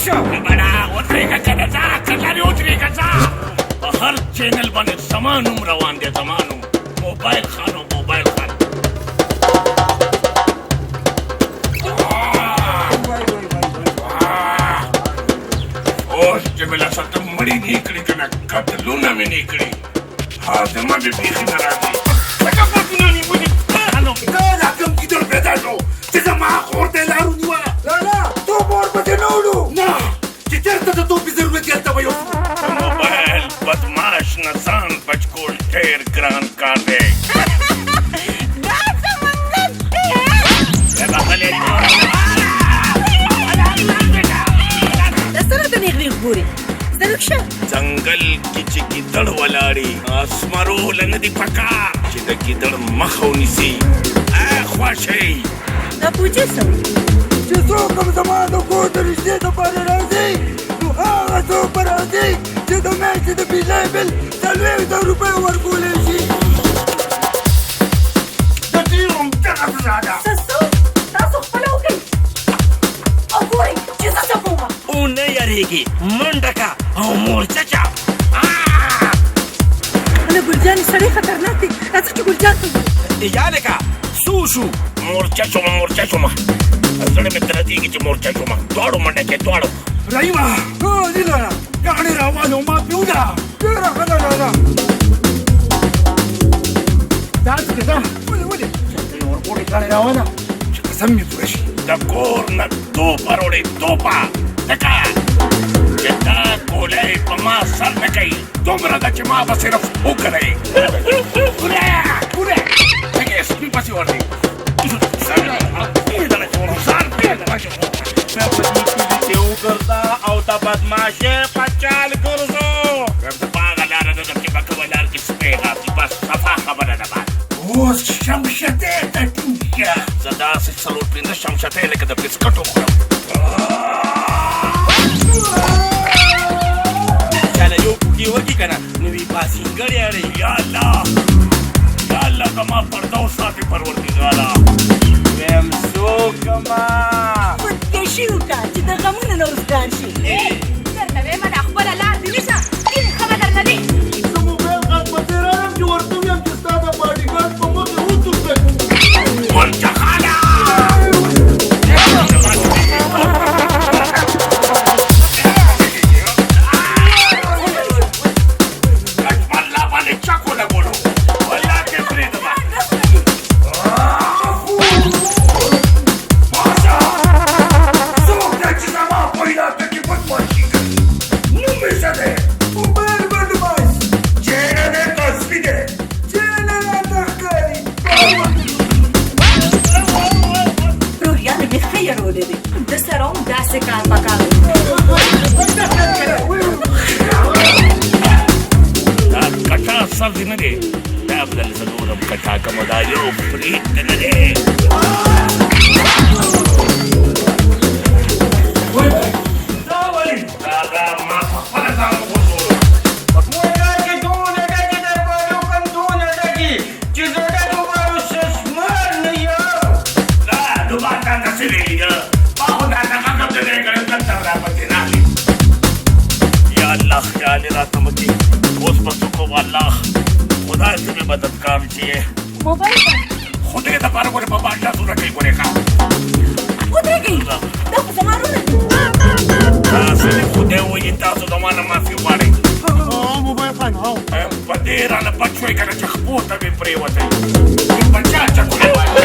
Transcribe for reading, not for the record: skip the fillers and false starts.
شو بڑا ودرېږه کنه ځه که لرې ودرېږه ځه په هر چینل باندې زما نوم روان دی زما نوم موبایل خان او موبایل خان اوس چې مې لا څه مړي نه کړي که نه قتلونه مې نه کړي هاضمه مې بیخي نه راځي لکه غوږونه نیولي دا لا کوم ګیدړ پیدا شو چې زما خور ته لار ونیوله لا تو مور پکې نه وړو نه چې چېرته د توپې ضرورت یې هلته به یو موبایل بدماش نه ځان بچ کول ډېر ګران کار دی دا سمندر دی دا سره د نیغ ګوري زلک شه ځنګل کې چې ګیدړ ولاړي اسمرو له نه دي پکار چې د ګیدړ مخه ونیسي خواشئ دا پوجي سو چې څوک هم زما د کور د رشتې دپاره راځي نو هغه څوک به راځي چې د میاشتې د بجلی بل 40 روپۍ ورکولی شي د ډېرو همدغه سزا ده سسو تاسو خپله وکړئ او ګورئ چې زه څه کومه ونه یارېږي منډه که او مورچه چه نه ګلجانې سړی خطرناک دی راځه چې ګلجان ته ځو یا لکه څو شو مورچه شومه زړه مې درزېږي چې مورچه شومه دواړو منډه کې دواړو رحیمه دیلاره ګاڼې راوالو ما پیوده ډېره ښه ده راځه داسې کې ځه ولې چېرته یې ورپورې ګاڼې راواله چې قسم مې پوره شي د کور نه توپه روړې توپه ځکه چې دا ګولۍ په ما سر نه کوي دومره ده چې ما به صرف وکړئ پوره څنګه سپي پسې ورځي وګرځه او د بدماشۍ په چال ګرځو په هغه لاره ده چې په کومه لار کې سپی غاپي بس صفا خبره ده بس اوس شمشتې ته ټینګ شه زه داسې څلور پنځه شمشتۍ لکه د بسکټو خورم چاله یو پوکي وکړي که نه نو وي پاسینګر یاړې یا الله زما پرده وساتې پروردګاره ویم څوکما خودکشي وکړه چې د غمونو نه وزګار شي درته ویمه دا خپله لار دې نیسه ډېرې ښه به درته دی زه موبایل غږ په تېرانم چې ورته ویم چې ستا د باډیګارډ په مخې وتوښتل مورچه خاله الله باندې چک ولګولو والله کې پرېږدمه موبایل بدماش چېرې قصبي دی چېرې راته ښکاري روحیانې مې ښه یې دی د سره هم داسې کار پکار دا کټا سبز نه دی دا بدل زه نورم کټا کومه دا یو برید نه دی دا ولې دا ما په خپله ځان وغورځولو الله خیال راته مکي اوس به څه کوم الله خدای ته مې مددګار چې موبایل خدای دپاره ګورې په باچا صورت کې ګورې ښه ودرېږئ دا خو زما رونه دي تاسو دې خدای وایي تاسو زما نه معافي غواړئ موبایل خان په دې رانه بچ شوئ که نه چې خپو ته مې پرېوتی په چا چکولې وایي